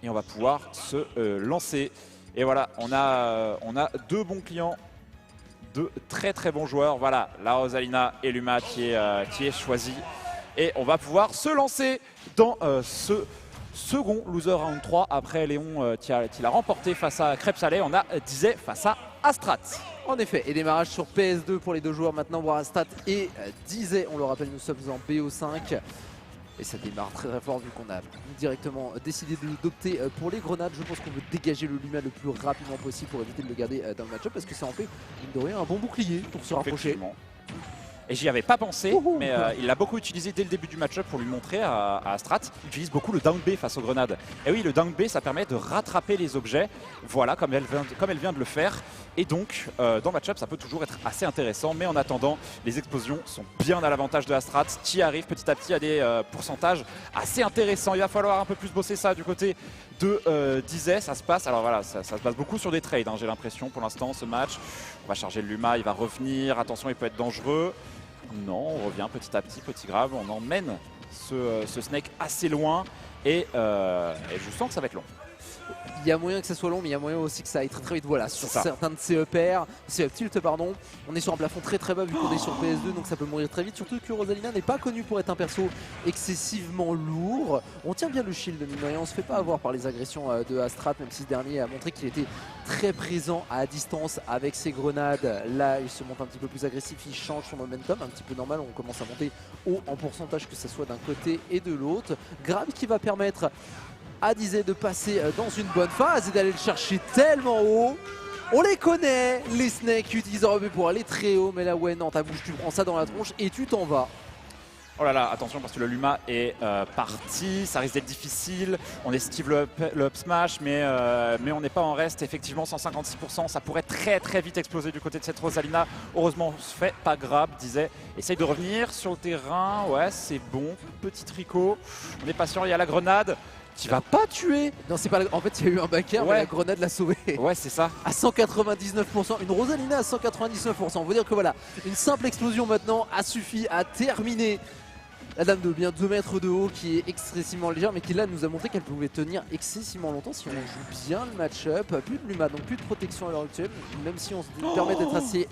et on va pouvoir se lancer. Et voilà, on a deux bons clients, deux très très bons joueurs. Voilà, la Rosalina et Luma qui est choisi. Et on va pouvoir se lancer dans ce second loser round 3 après Léon qui l'a remporté face à Crêpe Salé. On a Dizay face à Astrat. En effet, et démarrage sur PS2 pour les deux joueurs maintenant, Astrat et Dizay. On le rappelle, nous sommes en BO5. Et ça démarre très très fort vu qu'on a directement décidé d'opter pour les grenades. Je pense qu'on veut dégager le Luma le plus rapidement possible pour éviter de le garder dans le match-up parce que ça en fait, mine de rien, un bon bouclier pour se rapprocher. Et j'y avais pas pensé, mais il l'a beaucoup utilisé dès le début du match-up pour lui montrer à Astrat. Il utilise beaucoup le down B face aux grenades. Et oui, le down B, ça permet de rattraper les objets, voilà, comme elle vient de le faire. Et donc, dans le match-up, ça peut toujours être assez intéressant. Mais en attendant, les explosions sont bien à l'avantage de Astrat, qui arrive petit à petit à des pourcentages assez intéressants. Il va falloir un peu plus bosser ça du côté de Dizay. Ça se passe, alors voilà, ça se passe beaucoup sur des trades, hein, j'ai l'impression pour l'instant, ce match. On va charger le Luma, il va revenir. Attention, il peut être dangereux. Non, on revient petit à petit, petit grave, on emmène ce Snake assez loin et je sens que ça va être long. Il y a moyen que ça soit long, mais il y a moyen aussi que ça aille très très vite. Voilà, sur certains de ces tilt, pardon, on est sur un plafond très très bas vu qu'on est sur PS2, donc ça peut mourir très vite. Surtout que Rosalina n'est pas connue pour être un perso excessivement lourd. On tient bien le shield, mine de rien, on se fait pas avoir par les agressions de Astrat, même si ce dernier a montré qu'il était très présent à distance avec ses grenades. Là, il se monte un petit peu plus agressif, il change son momentum, un petit peu normal. On commence à monter haut en pourcentage, que ce soit d'un côté et de l'autre. Grab qui va permettre à Dizay de passer dans une bonne phase et d'aller le chercher tellement haut. On les connaît, les snakes qui utilisent leur pour aller très haut, mais là ouais non, ta bouche, tu prends ça dans la tronche et tu t'en vas. Oh là là, attention parce que le Luma est parti, ça risque d'être difficile. On esquive le up smash, mais on n'est pas en reste. Effectivement, 156%, ça pourrait très très vite exploser du côté de cette Rosalina. Heureusement, on se fait pas grave, Dizay. Essaye de revenir sur le terrain, ouais, c'est bon. Petit tricot, on est patient, il y a la grenade. Qui va pas tuer. Non, c'est pas en fait, il y a eu un backer, mais la grenade l'a sauvé. Ouais, c'est ça. À 199%, une Rosalina à 199%. On veut dire que voilà, une simple explosion maintenant a suffi à terminer la dame de bien 2 mètres de haut qui est excessivement légère, mais qui là nous a montré qu'elle pouvait tenir excessivement longtemps si on joue bien le match-up. Plus de Luma, donc plus de protection à l'heure actuelle, même si on se permet d'être assez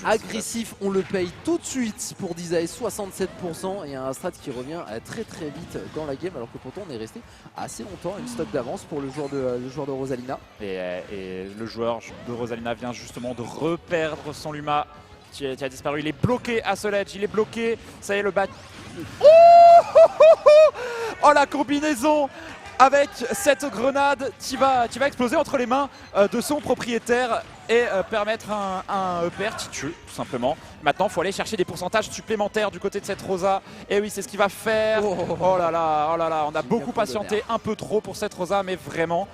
agressif, on le paye tout de suite pour Dizay, 67%, et un Astrat qui revient très très vite dans la game, alors que pourtant on est resté assez longtemps, une stock d'avance pour le joueur de Rosalina. Et le joueur de Rosalina vient justement de reperdre son Luma qui a disparu, il est bloqué à ce ledge, il est bloqué, ça y est le bat. Oh la combinaison avec cette grenade qui va exploser entre les mains de son propriétaire et permettre un EPR qui tue tout simplement. Maintenant il faut aller chercher des pourcentages supplémentaires du côté de cette Rosa. Et oui, c'est ce qu'il va faire. Oh là là, on a beaucoup patienté, un peu trop pour cette Rosa, mais vraiment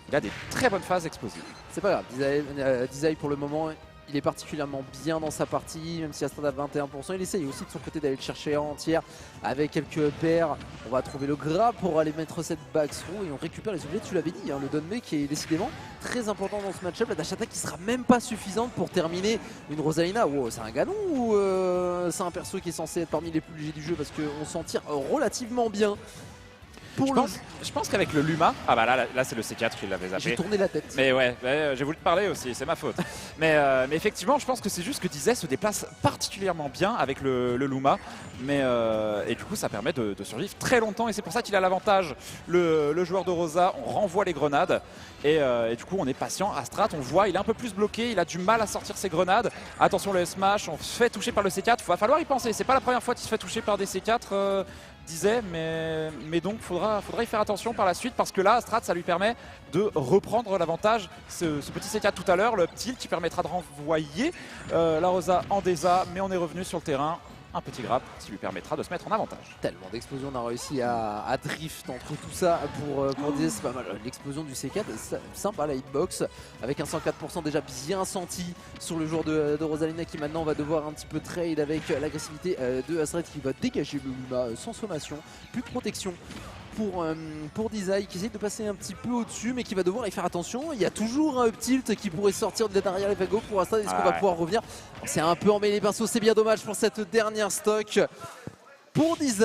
il a des très bonnes phases explosives. C'est pas grave, Dizay pour le moment il est particulièrement bien dans sa partie, même si Astrat a 21%. Il essaye aussi de son côté d'aller le chercher en entière avec quelques pairs. On va trouver le grab pour aller mettre cette backthrow et on récupère les objets, tu l'avais dit, hein, le downway qui est décidément très important dans ce match-up. La dash attack qui sera même pas suffisante pour terminer une Rosalina. Wow, c'est un ganon ou c'est un perso qui est censé être parmi les plus légers du jeu parce qu'on s'en tire relativement bien. Je pense qu'avec le Luma, ah bah là c'est le C4 qui l'avait zappé. J'ai tourné la tête. Mais ouais, j'ai voulu te parler aussi, c'est ma faute. mais effectivement, je pense que c'est juste que Dizay se déplace particulièrement bien avec le Luma. Et du coup, ça permet de survivre très longtemps et c'est pour ça qu'il a l'avantage. Le joueur de Rosa, on renvoie les grenades et du coup, on est patient. Astrat, on voit, il est un peu plus bloqué, il a du mal à sortir ses grenades. Attention, le smash, on se fait toucher par le C4. Il va falloir y penser. C'est pas la première fois qu'il se fait toucher par des C4. Disait, mais donc faudra y faire attention par la suite parce que là Astrat ça lui permet de reprendre l'avantage, ce petit C4 tout à l'heure, le tilt qui permettra de renvoyer la Rosa en Deza, mais on est revenu sur le terrain. Un petit grab qui lui permettra de se mettre en avantage. Tellement d'explosions, on a réussi à drift entre tout ça pour Dizay, c'est pas mal. L'explosion du C4, sympa la hitbox, avec un 104% déjà bien senti sur le joueur de Rosalina qui maintenant va devoir un petit peu trade avec l'agressivité de Astrat qui va dégager le Luma sans sommation, plus de protection. Pour Dizay qui essaie de passer un petit peu au-dessus mais qui va devoir y faire attention. Il y a toujours un up tilt qui pourrait sortir de derrière les vagues pour Astrat. Est-ce qu'on va pouvoir revenir? C'est un peu emmêlé les pinceaux, c'est bien dommage pour cette dernière stock. Pour Deezy,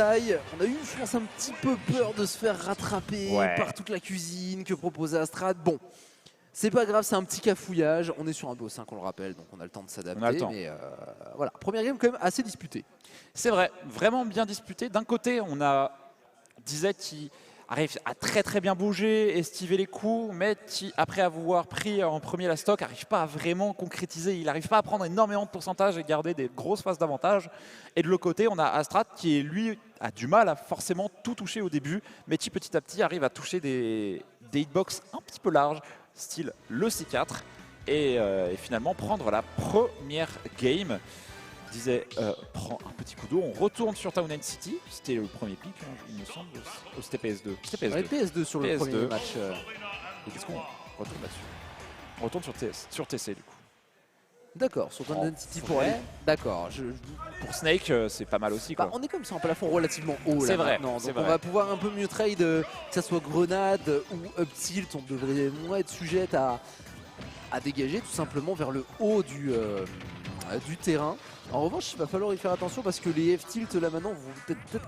on a eu, je pense, un petit peu peur de se faire rattraper par toute la cuisine que proposait Astrad. Bon, c'est pas grave, c'est un petit cafouillage. On est sur un BO5, on le rappelle, donc on a le temps de s'adapter. Mais voilà, première game quand même assez disputée. C'est vrai, vraiment bien disputé. D'un côté, on a Deezy qui arrive à très bien bouger, estiver les coups, mais qui, après avoir pris en premier la stock, n'arrive pas à vraiment concrétiser. Il n'arrive pas à prendre énormément de pourcentage et garder des grosses phases d'avantage. Et de l'autre côté, on a Astrad qui, lui, a du mal à forcément tout toucher au début, mais qui petit à petit arrive à toucher des hitbox un petit peu larges, style le C4, et finalement prendre la première game. Disait prend un petit coup d'eau, on retourne sur Town and City, c'était le premier pick, hein, il me semble, ou c'était PS2. C'était PS2. Ouais, PS2 sur le premier match. Et qu'est-ce qu'on retourne là-dessus? On retourne sur TC du coup. D'accord, sur Town and City pour aller. D'accord. Pour Snake, c'est pas mal aussi, quoi. Bah, on est comme ça en plafond relativement haut là vrai, maintenant, donc on va pouvoir un peu mieux trade, que ça soit grenade ou up tilt, on devrait moins être sujette à dégager tout simplement vers le haut du terrain. En revanche, il va falloir y faire attention parce que les F-tilt là maintenant vont peut-être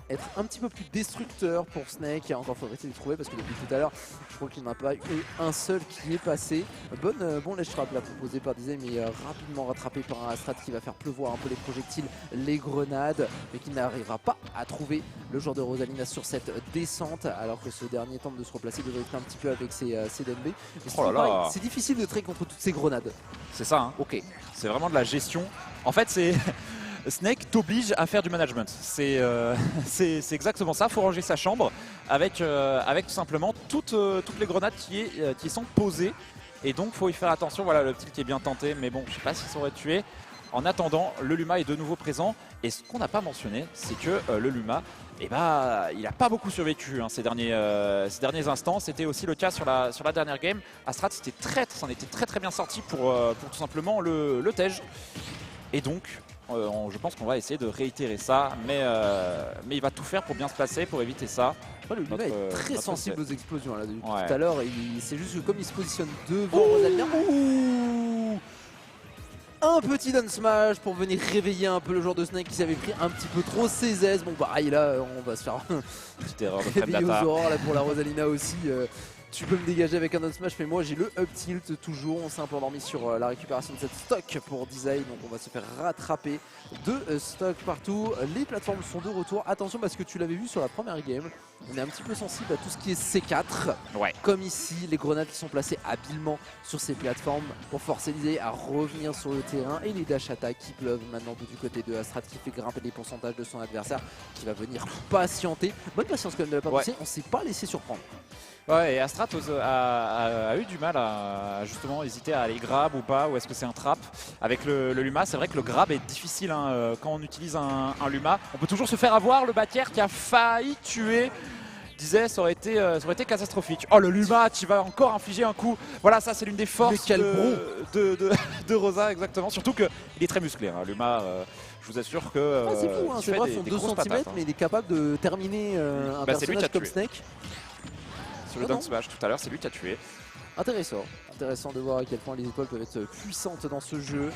être un petit peu plus destructeurs pour Snake. Encore faudrait-il les trouver parce que depuis tout à l'heure, je crois qu'il n'y en a pas eu un seul qui est passé. Bon ledge trap là proposé par Deezy, mais rapidement rattrapé par un Astrad qui va faire pleuvoir un peu les projectiles, les grenades, mais qui n'arrivera pas à trouver le joueur de Rosalina sur cette descente, alors que ce dernier tente de se replacer, de drifter un petit peu avec ses DNB. C'est difficile de trade contre toutes ces grenades. C'est ça, hein. Ok. C'est vraiment de la gestion. En fait, c'est Snake t'oblige à faire du management. C'est exactement ça. Il faut ranger sa chambre avec tout simplement toutes les grenades qui sont posées. Et donc, il faut y faire attention. Voilà, le petit qui est bien tenté. Mais bon, je ne sais pas s'il s'aurait tué. En attendant, le Luma est de nouveau présent. Et ce qu'on n'a pas mentionné, c'est que le Luma, il n'a pas beaucoup survécu ces derniers instants. C'était aussi le cas sur la dernière game. Astrad s'en était très bien sorti pour tout simplement le Tej. Et donc, je pense qu'on va essayer de réitérer ça, mais il va tout faire pour bien se placer, pour éviter ça. Ouais, le Luma est très sensible aux explosions là, depuis tout à l'heure. C'est juste que comme il se positionne devant Rosalina, un petit down smash pour venir réveiller un peu le joueur de Snake qui s'avait pris un petit peu trop ses aises. Bon bah là on va se faire petite erreur de réveiller aux aurores là pour la Rosalina aussi. Tu peux me dégager avec un down smash, mais moi j'ai le up tilt toujours. On s'est un peu endormi sur la récupération de cette stock pour Deezy, donc on va se faire rattraper de stock partout. Les plateformes sont de retour. Attention parce que tu l'avais vu sur la première game, on est un petit peu sensible à tout ce qui est C4. Ouais. Comme ici, les grenades qui sont placées habilement sur ces plateformes pour forcer Deezy à revenir sur le terrain. Et les dash attaques qui pleuvent maintenant du côté de Astrad qui fait grimper les pourcentages de son adversaire, qui va venir patienter. Bonne patience quand même de la part de Deezy, on s'est pas laissé surprendre. Ouais, et Astrad a eu du mal à justement hésiter à aller grab ou pas, ou est-ce que c'est un trap avec le Luma. C'est vrai que le grab est difficile quand on utilise un Luma. On peut toujours se faire avoir. Le Baker qui a failli tuer disait ça aurait été catastrophique. Oh, le Luma qui va encore infliger un coup. Voilà, ça c'est l'une des forces de Rosa, exactement. Surtout qu'il est très musclé, Luma. Je vous assure que c'est fou, c'est vrai, font 2 cm, mais il est capable de terminer un personnage comme Snake. Sur le dunk smash tout à l'heure, c'est lui qui a tué. Intéressant de voir à quel point les étoiles peuvent être puissantes dans ce jeu.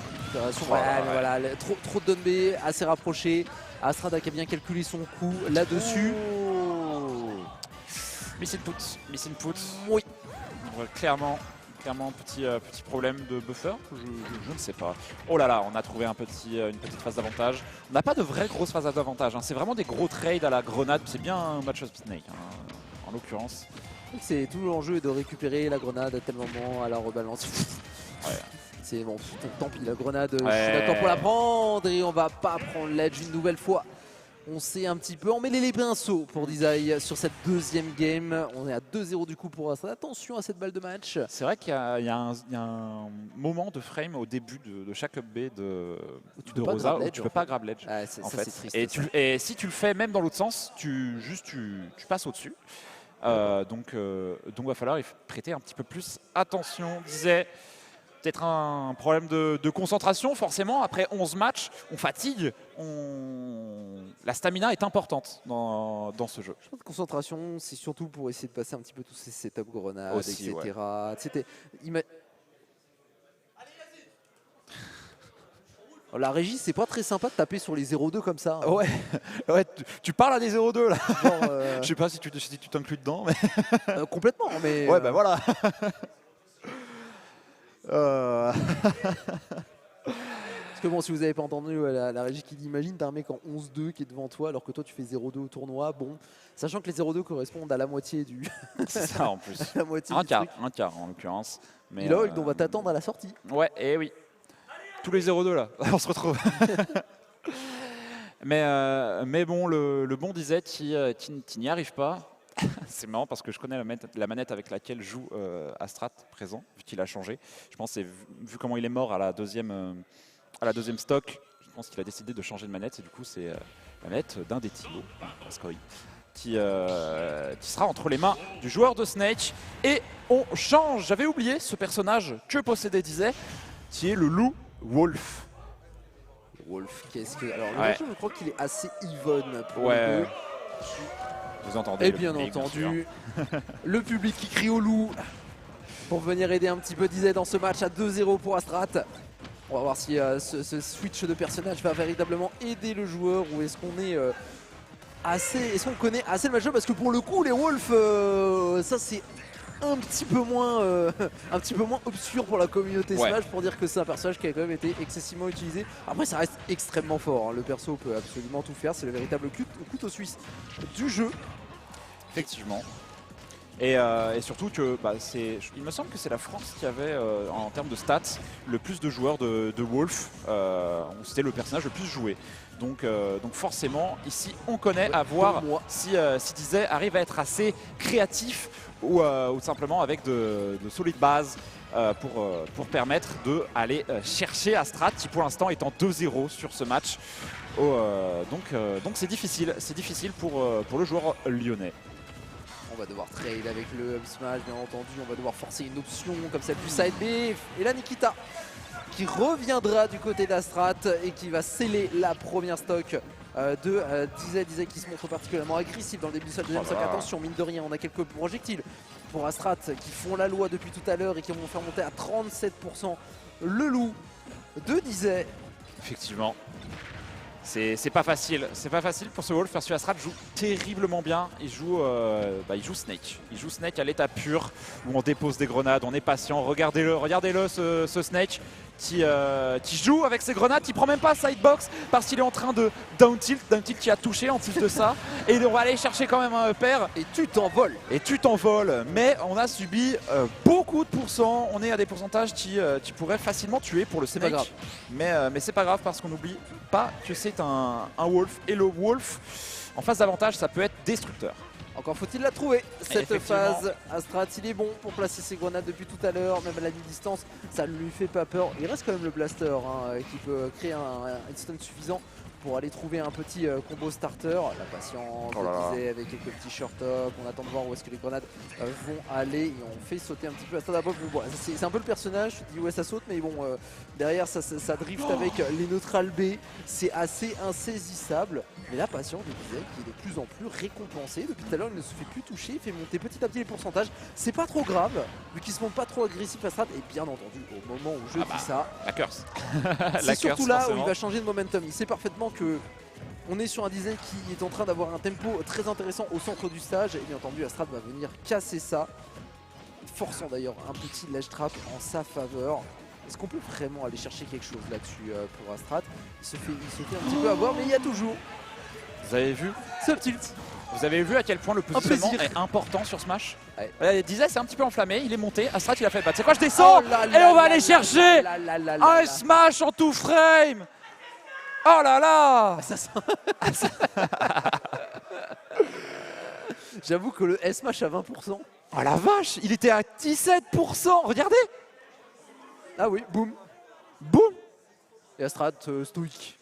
Voilà, trop de down B, assez rapproché. Astrad qui a bien calculé son coup là-dessus. Miss input. Oui. Clairement, petit problème de buffer, je ne sais pas. Oh là là, on a trouvé une petite phase d'avantage. On n'a pas de vraie grosse phase d'avantage, c'est vraiment des gros trades à la grenade. C'est bien un match-up Snake, en l'occurrence. C'est tout l'enjeu de récupérer la grenade à tel moment, à la rebalance. Ouais. C'est bon, tant pis, la grenade, je suis d'accord pour la prendre et on va pas prendre l'edge une nouvelle fois. On s'est un petit peu emmêlé les pinceaux pour Deezy sur cette deuxième game. On est à 2-0 du coup pour Astrad. Attention à cette balle de match. C'est vrai qu'il y a un moment de frame au début de chaque up B de Rosa où tu peux pas grab ledge. En fait. Triste, et si tu le fais même dans l'autre sens, tu passes au-dessus. Donc va falloir y prêter un petit peu plus attention. Disait peut-être un problème de concentration forcément. Après 11 matchs, on fatigue. La stamina est importante dans ce jeu. Je pense que concentration, c'est surtout pour essayer de passer un petit peu tous ces setups grenades, aussi, etc. Ouais. La régie, c'est pas très sympa de taper sur les 0-2 comme ça. Hein. Ouais, ouais tu parles à des 0-2 là. Genre, Je sais pas si tu t'inclus dedans. Mais... complètement, mais. Ouais, bah voilà. Parce que bon, si vous n'avez pas entendu la régie qui dit imagine, t'as un mec en 11-2 qui est devant toi alors que toi tu fais 0-2 au tournoi. Bon, sachant que les 0-2 correspondent à la moitié du. C'est ça en plus. la moitié un du quart truc. En l'occurrence. Mais Log, on va t'attendre à la sortie. Ouais, et oui. Tous les 0-2 là, on se retrouve. mais bon, le bon disait, tu n'y arrives pas. C'est marrant parce que je connais la manette avec laquelle joue Astrat présent, vu qu'il a changé. Je pense que vu comment il est mort à la deuxième stock, je pense qu'il a décidé de changer de manette. Et du coup, c'est la manette d'un des Timo, qui sera entre les mains du joueur de Snake. Et on change. J'avais oublié ce personnage que possédait disait, qui est le loup Wolf. Wolf, qu'est-ce que. Alors, le Ouais. jeu, je crois qu'il est assez even pour Ouais. les deux. Vous entendez Et le bien public, entendu, le public qui crie au loup pour venir aider un petit peu Dizet dans ce match à 2-0 pour Astrat. On va voir si ce switch de personnage va véritablement aider le joueur ou est-ce qu'on est est-ce qu'on connaît assez le match parce que pour le coup les Wolves ça c'est un petit peu moins obscur pour la communauté Ouais. Smash pour dire que c'est un personnage qui a quand même été excessivement utilisé. Après ça reste extrêmement fort, hein. Le perso peut absolument tout faire, c'est le véritable couteau suisse du jeu. Effectivement. Et surtout que il me semble que c'est la France qui avait en termes de stats le plus de joueurs de Wolf. C'était le personnage le plus joué. Donc forcément ici on connaît à voir si Dizet arrive à être assez créatif ou simplement avec de solides bases pour permettre d'aller chercher Astrat qui pour l'instant est en 2-0 sur ce match. Donc c'est difficile pour le joueur lyonnais. On va devoir trade avec le up smash, bien entendu. On va devoir forcer une option comme celle du side B. Et là, Nikita qui reviendra du côté d'Astrat et qui va sceller la première stock de Dizet qui se montre particulièrement agressif dans le début de sa deuxième stock. Attention, mine de rien, on a quelques projectiles pour Astrat qui font la loi depuis tout à l'heure et qui vont faire monter à 37% le loup de Dizet. Effectivement. C'est pas facile pour ce Wolf parce que Astrat joue terriblement bien. Il joue Snake. Il joue Snake à l'état pur où on dépose des grenades, on est patient. Regardez-le ce Snake qui joue avec ses grenades, qui prend même pas sidebox parce qu'il est en train de down tilt qui a touché en plus de ça. Et on va aller chercher quand même un upper. Et tu t'envoles. Mais on a subi beaucoup de pourcents. On est à des pourcentages qui pourraient facilement tuer pour le Snake. Mais c'est pas grave parce qu'on n'oublie pas que c'est un Wolf. Et le Wolf, en phase d'avantage, ça peut être destructeur. Encore faut-il la trouver, cette phase. Astrat, il est bon pour placer ses grenades depuis tout à l'heure, même à la mi-distance, ça ne lui fait pas peur. Il reste quand même le blaster qui peut créer un stun suffisant pour aller trouver un petit combo starter. La patience, je disais, avec quelques petits short up. On attend de voir où est-ce que les grenades vont aller. Et on fait sauter un petit peu Astrat d'abord. Bon, c'est un peu le personnage, tu te dis ouais ça saute, mais bon, derrière ça drift avec les neutrales B. C'est assez insaisissable. Mais la patience de Dizet qui est de plus en plus récompensée. Depuis tout à l'heure, il ne se fait plus toucher, il fait monter petit à petit les pourcentages. C'est pas trop grave, vu qu'il se montre pas trop agressif Astrat. Et bien entendu, au moment où je dis ça, la curse. c'est surtout là où il va changer de momentum. Il sait parfaitement que on est sur un Dizet qui est en train d'avoir un tempo très intéressant au centre du stage. Et bien entendu, Astrat va venir casser ça, forçant d'ailleurs un petit ledge trap en sa faveur. Est-ce qu'on peut vraiment aller chercher quelque chose là-dessus pour Astrat? Il se fait un petit peu avoir, mais il y a toujours. Vous avez vu ce tilt. Vous avez vu à quel point le positionnement est important sur Smash? Dizet c'est un petit peu enflammé, il est monté. Astrat il a fait bah tu sais quoi, je descends et on va aller chercher un Smash en tout frame. Oh là là. J'avoue que le S-Smash à 20%. Oh la vache, il était à 17%, regardez. Ah oui, boum. Boum. Et Astrat stoïque.